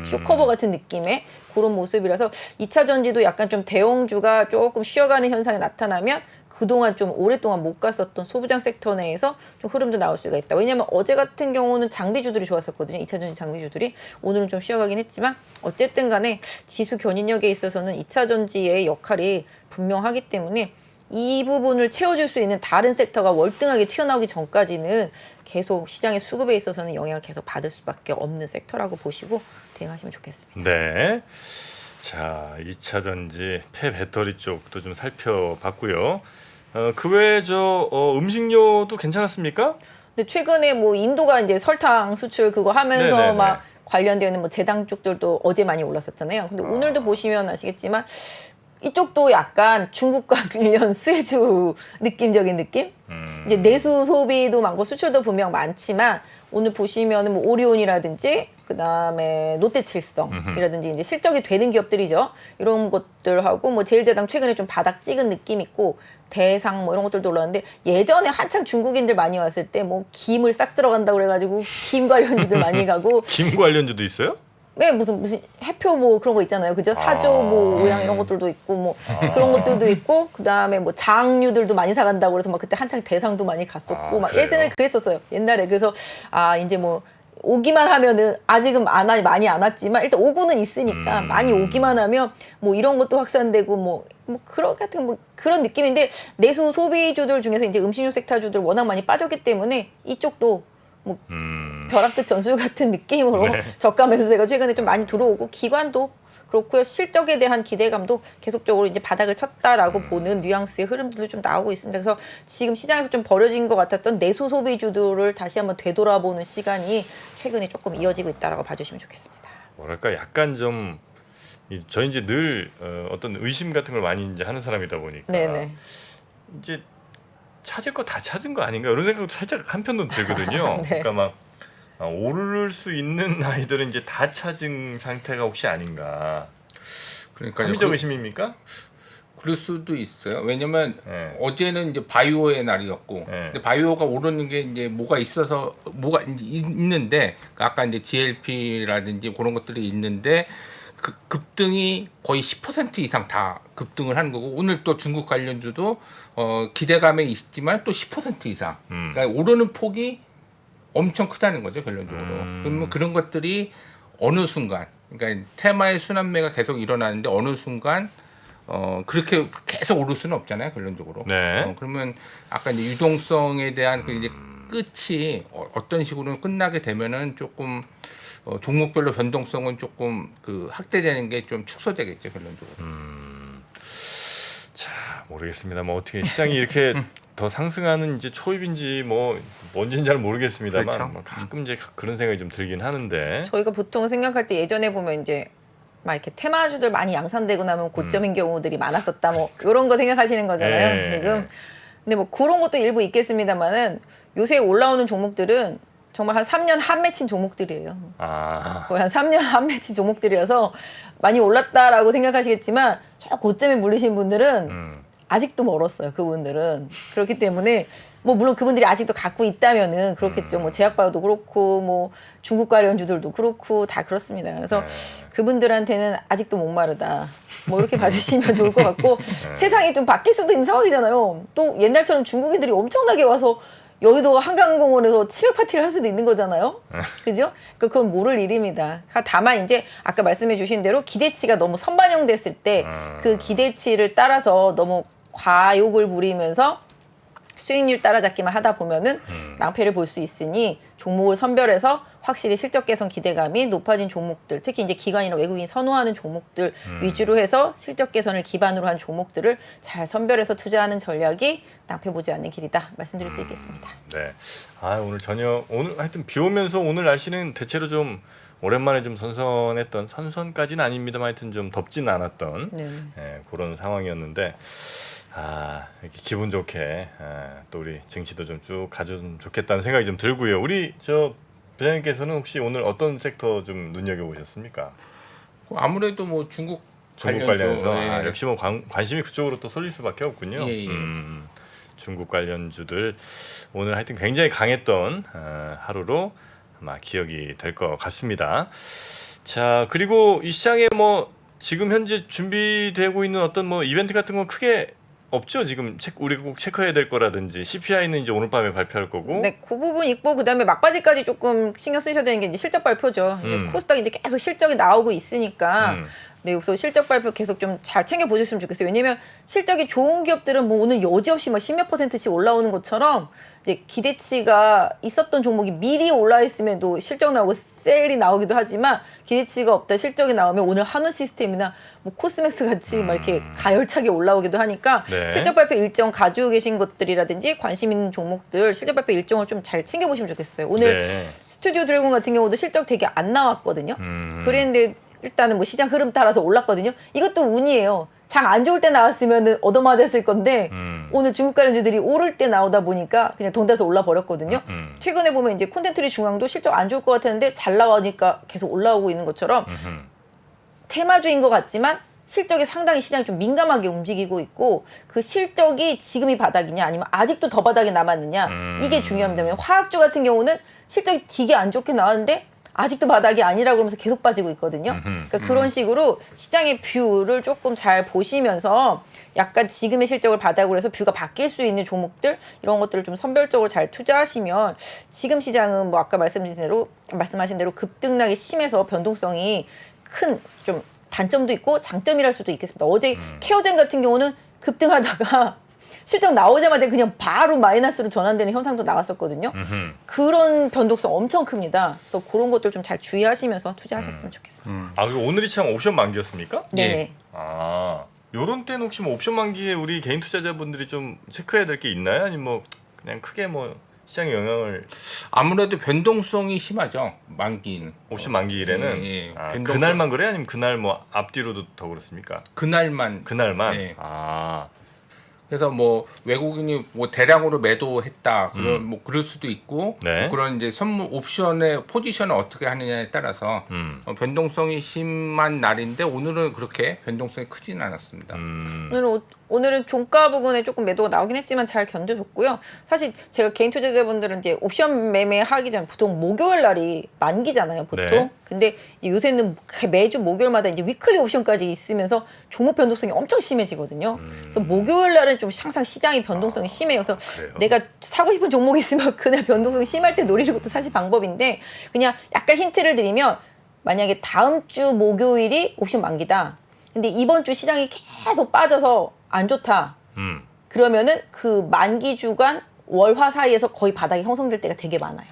쇼커버 같은 느낌의 그런 모습이라서 2차 전지도 약간 좀 대형주가 조금 쉬어가는 현상이 나타나면 그동안 좀 오랫동안 못 갔었던 소부장 섹터 내에서 좀 흐름도 나올 수가 있다. 왜냐하면 어제 같은 경우는 장비주들이 좋았었거든요. 2차 전지 장비주들이. 오늘은 좀 쉬어가긴 했지만 어쨌든 간에 지수 견인력에 있어서는 2차 전지의 역할이 분명하기 때문에 이 부분을 채워줄 수 있는 다른 섹터가 월등하게 튀어나오기 전까지는 계속 시장의 수급에 있어서는 영향을 계속 받을 수밖에 없는 섹터라고 보시고 대응하시면 좋겠습니다. 네. 자, 2차 전지 폐배터리 쪽도 좀 살펴봤고요. 그 외에 음식료도 괜찮았습니까? 근데 최근에 뭐 인도가 이제 설탕 수출 그거 하면서 네네네. 막 관련되어 있는 뭐 제당 쪽들도 어제 많이 올랐었잖아요. 근데 오늘도 보시면 아시겠지만 이쪽도 약간 중국과 관련 수혜주 느낌적인 느낌? 이제 내수 소비도 많고 수출도 분명 많지만 오늘 보시면은 뭐 오리온이라든지 그다음에 롯데칠성이라든지 이제 실적이 되는 기업들이죠. 이런 것들하고 뭐 제일제당 최근에 좀 바닥 찍은 느낌 있고 대상 뭐 이런 것들도 올랐는데 예전에 한창 중국인들 많이 왔을 때 뭐 김을 싹 쓸어간다고 그래가지고 김 관련주들 많이 가고 김 관련주도 있어요? 네, 무슨 해표 뭐 그런 거 있잖아요. 그죠? 사조 뭐 오양 이런 것들도 있고 뭐 그런 것들도 있고 그다음에 뭐 장류들도 많이 사간다고 그래서 막 그때 한창 대상도 많이 갔었고 막 그래요? 예전에 그랬었어요. 옛날에. 그래서 이제 뭐 오기만 하면은 아직은 많이 안 왔지만 일단 오고는 있으니까 많이 오기만 하면 뭐 이런 것도 확산되고 뭐 그런 같은 뭐 그런 느낌인데 내수 소비주들 중에서 이제 음식료 섹터주들 워낙 많이 빠졌기 때문에 이쪽도 뭐 벼락끝 전술 같은 느낌으로 네. 저가 매수세가 최근에 좀 많이 들어오고 기관도 그렇고요. 실적에 대한 기대감도 계속적으로 이제 바닥을 쳤다라고 보는 뉘앙스의 흐름들도 좀 나오고 있습니다. 그래서 지금 시장에서 좀 버려진 것 같았던 내수 소비주들을 다시 한번 되돌아보는 시간이 최근에 조금 이어지고 있다라고 봐주시면 좋겠습니다. 뭐랄까 약간 좀 저희 이제 늘 어떤 의심 같은 걸 많이 이제 하는 사람이다 보니까 네네. 이제 찾을 거 다 찾은 거 아닌가 이런 생각도 살짝 한편도 들거든요. 네. 그러니까 막 오를 수 있는 아이들은 이제 다 찾은 상태가 혹시 아닌가. 그러니까 합리적 의심입니까? 그럴 수도 있어요. 왜냐면 네. 어제는 이제 바이오의 날이었고, 네. 근데 바이오가 오르는 게 이제 뭐가 있는데 아까 이제 GLP라든지 그런 것들이 있는데 그 급등이 거의 10% 이상 다 급등을 하는 거고 오늘 또 중국 관련주도 기대감에 있지만 또 10% 이상. 그러니까 오르는 폭이 엄청 크다는 거죠 결론적으로. 그러면 그런 것들이 어느 순간, 그러니까 테마의 순환매가 계속 일어나는데 어느 순간 그렇게 계속 오를 수는 없잖아요 결론적으로. 네. 그러면 아까 이제 유동성에 대한 그 이제 끝이 어떤 식으로 끝나게 되면은 조금 종목별로 변동성은 조금 그 확대되는 게 좀 축소되겠죠 결론적으로. 자 모르겠습니다. 뭐 어떻게 시장이 이렇게 더 상승하는 이제 초입인지 뭐 뭔지는 잘 모르겠습니다만 그렇죠. 뭐 가끔 이제 그런 생각이 좀 들긴 하는데. 저희가 보통 생각할 때 예전에 보면 이제 막 이렇게 테마주들 많이 양산되고 나면 고점인 경우들이 많았었다 뭐 이런 거 생각하시는 거잖아요 네. 지금. 근데 뭐 그런 것도 일부 있겠습니다만은 요새 올라오는 종목들은 정말 한 3년 한 맺힌 종목들이에요. 거의 한 3년 한 맺힌 종목들이어서 많이 올랐다라고 생각하시겠지만 저 고점에 물리신 분들은 아직도 멀었어요. 그분들은. 그렇기 때문에 뭐 물론 그분들이 아직도 갖고 있다면은 그렇겠죠. 뭐 제약바이오도 그렇고 뭐 중국 관련주들도 그렇고 다 그렇습니다. 그래서 그분들한테는 아직도 목마르다. 뭐 이렇게 봐주시면 좋을 것 같고 세상이 좀 바뀔 수도 있는 상황이잖아요. 또 옛날처럼 중국인들이 엄청나게 와서 여의도 한강공원에서 치맥 파티를 할 수도 있는 거잖아요. 그죠? 그건 모를 일입니다. 다만 이제 아까 말씀해 주신 대로 기대치가 너무 선반영됐을 때 그 기대치를 따라서 너무 과욕을 부리면서 수익률 따라잡기만 하다 보면은 낭패를 볼 수 있으니 종목을 선별해서 확실히 실적 개선 기대감이 높아진 종목들, 특히 이제 기관이나 외국인이 선호하는 종목들 위주로 해서 실적 개선을 기반으로 한 종목들을 잘 선별해서 투자하는 전략이 낭패 보지 않는 길이다 말씀드릴 수 있겠습니다. 네. 오늘 하여튼 비 오면서 오늘 날씨는 대체로 좀 오랜만에 좀 선선까지는 아닙니다만 하여튼 좀 덥지는 않았던 그런 상황이었는데 이렇게 기분 좋게 또 우리 증시도 좀 쭉 가주면 좋겠다는 생각이 좀 들고요. 우리 부장님께서는 혹시 오늘 어떤 섹터 좀 눈여겨 보셨습니까? 아무래도 뭐 중국 관련해서 역시 뭐 관심이 그쪽으로 또 쏠릴 수밖에 없군요. 예. 중국 관련주들 오늘 하여튼 굉장히 강했던 하루로 아마 기억이 될 것 같습니다. 자 그리고 이 시장에 뭐 지금 현재 준비되고 있는 어떤 뭐 이벤트 같은 건 크게 없죠. 지금 우리가 꼭 체크해야 될 거라든지 CPI는 이제 오늘 밤에 발표할 거고. 네, 그 부분 있고 그다음에 막바지까지 조금 신경 쓰셔야 되는 게 이제 실적 발표죠. 이제 코스닥 이제 계속 실적이 나오고 있으니까 네, 여기서 실적 발표 계속 좀 잘 챙겨 보셨으면 좋겠어요. 왜냐면 실적이 좋은 기업들은 뭐 오늘 여지없이 뭐 10몇 %씩 올라오는 것처럼 이제 기대치가 있었던 종목이 미리 올라 있음에도 실적 나오고 셀이 나오기도 하지만 기대치가 없다 실적이 나오면 오늘 한우 시스템이나 뭐 코스맥스 같이 막 이렇게 가열차게 올라오기도 하니까 네. 실적 발표 일정 가지고 계신 것들이라든지 관심 있는 종목들 실적 발표 일정을 좀 잘 챙겨 보시면 좋겠어요. 오늘 스튜디오 드래곤 같은 경우도 실적 되게 안 나왔거든요. 그랬는데 일단은 뭐 시장 흐름 따라서 올랐거든요. 이것도 운이에요. 장 안 좋을 때 나왔으면 얻어맞았을 건데 오늘 중국 관련주들이 오를 때 나오다 보니까 그냥 동대에서 올라 버렸거든요. 최근에 보면 이제 콘텐츠리 중앙도 실적 안 좋을 것 같았는데 잘 나가니까 계속 올라오고 있는 것처럼 테마주인 것 같지만 실적이 상당히 시장이 좀 민감하게 움직이고 있고 그 실적이 지금이 바닥이냐 아니면 아직도 더 바닥에 남았느냐 이게 중요합니다. 왜냐면 화학주 같은 경우는 실적이 되게 안 좋게 나왔는데 아직도 바닥이 아니라고 그러면서 계속 빠지고 있거든요. 그러니까 그런 식으로 시장의 뷰를 조금 잘 보시면서 약간 지금의 실적을 바닥으로 해서 뷰가 바뀔 수 있는 종목들 이런 것들을 좀 선별적으로 잘 투자하시면 지금 시장은 뭐 아까 말씀하신 대로 급등락이 심해서 변동성이 큰 좀 단점도 있고 장점이랄 수도 있겠습니다. 어제 케어젠 같은 경우는 급등하다가 실적 나오자마자 그냥 바로 마이너스로 전환되는 현상도 나왔었거든요. 그런 변동성 엄청 큽니다. 그래서 그런 것들 좀 잘 주의하시면서 투자하셨으면 좋겠습니다. 아, 그리고 오늘이 시장 옵션 만기였습니까? 네네. 아, 요런 때는 혹시 뭐 옵션 만기에 우리 개인 투자자분들이 좀 체크해야 될 게 있나요? 아니면 뭐 그냥 크게 뭐 시장에 영향을 아무래도 변동성이 심하죠. 만기는. 옵션 만기일에는 예. 아, 변동성. 그날만 그래? 아니면 그날 뭐 앞뒤로도 더 그렇습니까? 그날만. 그날만. 예. 아, 그래서 뭐 외국인이 뭐 대량으로 매도했다 그런 뭐 그럴 수도 있고 네. 뭐 그런 이제 선물 옵션의 포지션을 어떻게 하느냐에 따라서 변동성이 심한 날인데 오늘은 그렇게 변동성이 크지는 않았습니다. 오늘은 종가 부근에 조금 매도가 나오긴 했지만 잘 견뎌줬고요. 사실 제가 개인 투자자분들은 이제 옵션 매매하기 전에 보통 목요일 날이 만기잖아요, 보통. 네. 근데 이제 요새는 매주 목요일마다 이제 위클리 옵션까지 있으면서 종목 변동성이 엄청 심해지거든요. 그래서 목요일 날은 좀 항상 시장이 변동성이 심해요. 그래서 그래요? 내가 사고 싶은 종목이 있으면 그날 변동성이 심할 때 노리는 것도 사실 방법인데 그냥 약간 힌트를 드리면 만약에 다음 주 목요일이 옵션 만기다. 근데 이번 주 시장이 계속 빠져서 안 좋다. 그러면은 그 만기 주간 월화 사이에서 거의 바닥이 형성될 때가 되게 많아요.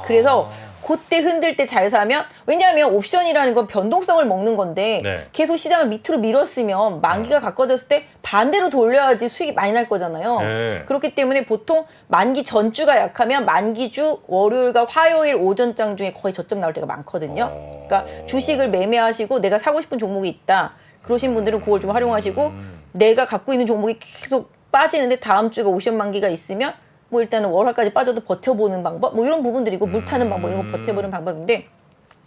그래서 그때 흔들 때 잘 사면 왜냐하면 옵션이라는 건 변동성을 먹는 건데 네. 계속 시장을 밑으로 밀었으면 만기가 가까워졌을 때 반대로 돌려야지 수익이 많이 날 거잖아요. 네. 그렇기 때문에 보통 만기 전주가 약하면 만기주 월요일과 화요일 오전장 중에 거의 저점 나올 때가 많거든요. 그러니까 주식을 매매하시고 내가 사고 싶은 종목이 있다. 그러신 분들은 그걸 좀 활용하시고 내가 갖고 있는 종목이 계속 빠지는데 다음 주가 옵션 만기가 있으면 뭐 일단은 월화까지 빠져도 버텨보는 방법 뭐 이런 부분들이고 물 타는 방법 이런 거 버텨보는 방법인데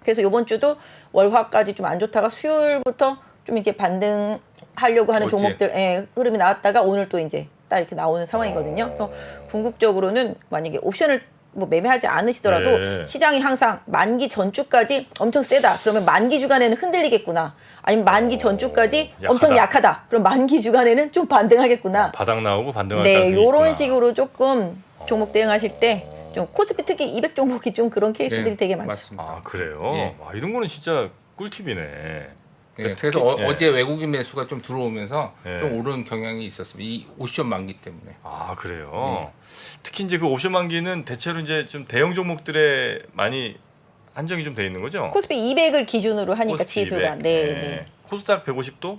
그래서 이번 주도 월화까지 좀 안 좋다가 수요일부터 좀 이렇게 반등하려고 하는 어째? 종목들 흐름이 나왔다가 오늘 또 이제 딱 이렇게 나오는 상황이거든요. 그래서 궁극적으로는 만약에 옵션을 뭐 매매하지 않으시더라도 네. 시장이 항상 만기 전주까지 엄청 세다. 그러면 만기 주간에는 흔들리겠구나. 아니면 만기 전주까지 엄청 약하다. 약하다. 그럼 만기 주간에는 좀 반등하겠구나. 바닥 나오고 반등할 네, 가능성이 요런 있구나. 식으로 조금 종목 대응하실 때 좀 코스피 특히 200 종목이 좀 그런 케이스들이 네, 되게 많죠. 맞습니다. 아, 그래요? 예. 와, 이런 거는 진짜 꿀팁이네. 예, 그래서 예. 어제 외국인 매수가 좀 들어오면서 예. 좀 오른 경향이 있었습니다. 이 옵션 만기 때문에. 아, 그래요. 특히 이제 그 옵션 만기는 대체로 이제 좀 대형 종목들에 많이 한정이 좀 돼 있는 거죠? 코스피 200을 기준으로 하니까 코스피 지수가 200. 네, 예. 네. 코스닥 150도?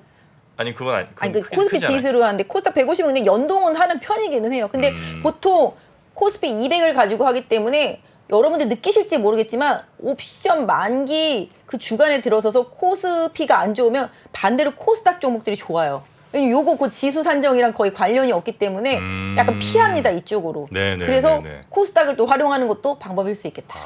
아니 그건 아니. 아니 그건 그 크게 코스피 크지 않아요? 지수로 하는데 코스닥 150은 그냥 연동은 하는 편이기는 해요. 근데 보통 코스피 200을 가지고 하기 때문에 여러분들 느끼실지 모르겠지만 옵션 만기 그 주간에 들어서서 코스피가 안 좋으면 반대로 코스닥 종목들이 좋아요. 왜냐면 요거 그 지수 산정이랑 거의 관련이 없기 때문에 약간 피합니다 이쪽으로. 네네, 그래서 네네. 코스닥을 또 활용하는 것도 방법일 수 있겠다.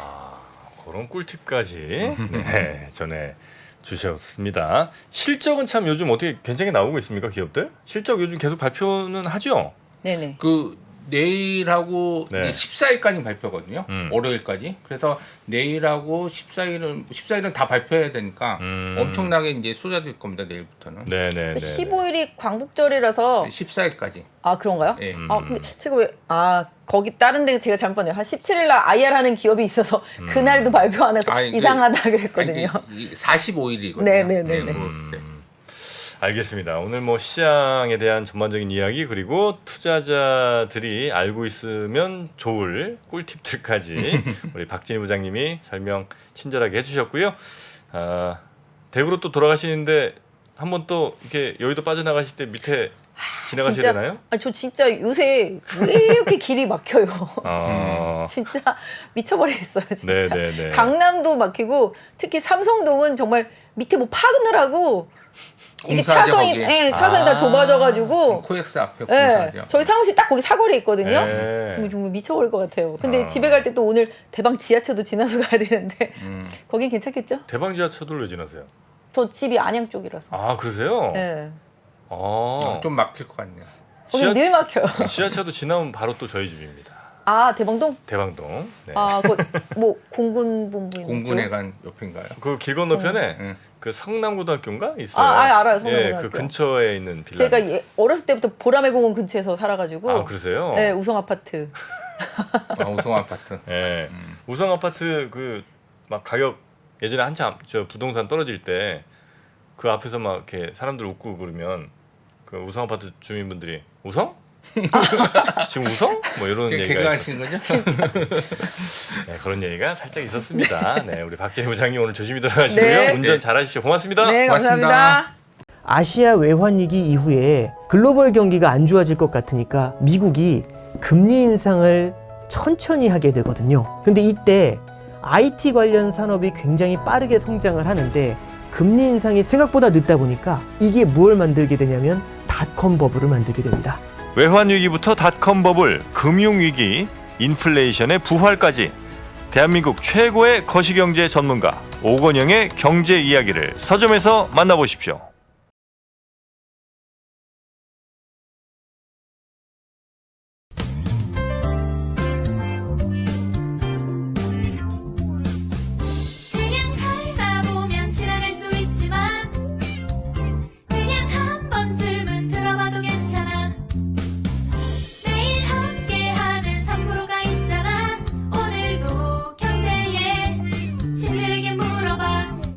그런 꿀팁까지 네, 전해 주셨습니다. 실적은 참 요즘 어떻게 굉장히 나오고 있습니까, 기업들? 실적 요즘 계속 발표는 하죠? 네네. 그 내일하고 네. 14일까지 발표거든요. 월요일까지. 그래서 내일하고 14일은 다 발표해야 되니까 엄청나게 이제 쏟아질 겁니다. 내일부터는. 네네. 15일이 광복절이라서 14일까지. 아 그런가요? 예. 아 근데 제가 거기 다른 데 제가 잘못 봤네요. 한 17일 날 IR 하는 기업이 있어서 그날도 발표 안 해서 아니, 이상하다 그랬거든요. 45일이거든요. 네네네네. 알겠습니다. 오늘 뭐 시장에 대한 전반적인 이야기 그리고 투자자들이 알고 있으면 좋을 꿀팁들까지 우리 박진희 부장님이 설명 친절하게 해주셨고요. 대구로 또 돌아가시는데 한번 또 이렇게 여의도 빠져나가실 때 밑에 지나가셔야 진짜, 되나요? 아, 저 진짜 요새 왜 이렇게 길이 막혀요. 진짜 미쳐버리겠어요. 진짜. 네네네. 강남도 막히고 특히 삼성동은 정말 밑에 뭐 파느라고 이게 공사하죠, 차선이 거기. 차선이 다 좁아져가지고. 코엑스 앞에 예, 공사하죠. 저희 사무실 딱 거기 사거리에 있거든요. 네. 정말 미쳐버릴 것 같아요. 근데 집에 갈 때 또 오늘 대방 지하철도 지나서 가야 되는데 거긴 괜찮겠죠? 대방 지하철을 왜 지나세요? 저 집이 안양 쪽이라서. 아 그러세요? 예. 좀 막힐 것 같네요. 거기 늘 막혀요. 지하철도 지나면 바로 또 저희 집입니다. 아 대방동? 대방동. 네. 아, 뭐 공군본부 있는 공군회관 옆인가요? 그 길 건너편에 응. 그 성남고등학교인가 있어요. 알아요. 예, 성남고등학교. 그 근처에 있는 빌라. 제가 어렸을 때부터 보라매 공원 근처에서 살아가지고. 아 그러세요? 네, 우성 아파트. 우성 아파트. 예. 우성 아파트 그 막 가격 예전에 한참 저 부동산 떨어질 때 그 앞에서 막 이렇게 사람들 웃고 그러면 그 우성 아파트 주민분들이 우성? 지금 우성? 뭐 이런 얘기가 개그하신 거죠? 네, 그런 얘기가 살짝 있었습니다. 네, 우리 박재희 부장님 오늘 조심히 들어가시고요. 네. 운전 잘하십시오. 고맙습니다. 네, 고맙습니다. 감사합니다. 아시아 외환위기 이후에 글로벌 경기가 안 좋아질 것 같으니까 미국이 금리 인상을 천천히 하게 되거든요. 근데 이때 IT 관련 산업이 굉장히 빠르게 성장을 하는데 금리 인상이 생각보다 늦다 보니까 이게 뭘 만들게 되냐면 닷컴 버블을 만들게 됩니다. 외환위기부터 닷컴 버블, 금융위기, 인플레이션의 부활까지 대한민국 최고의 거시경제 전문가 오건영의 경제 이야기를 서점에서 만나보십시오.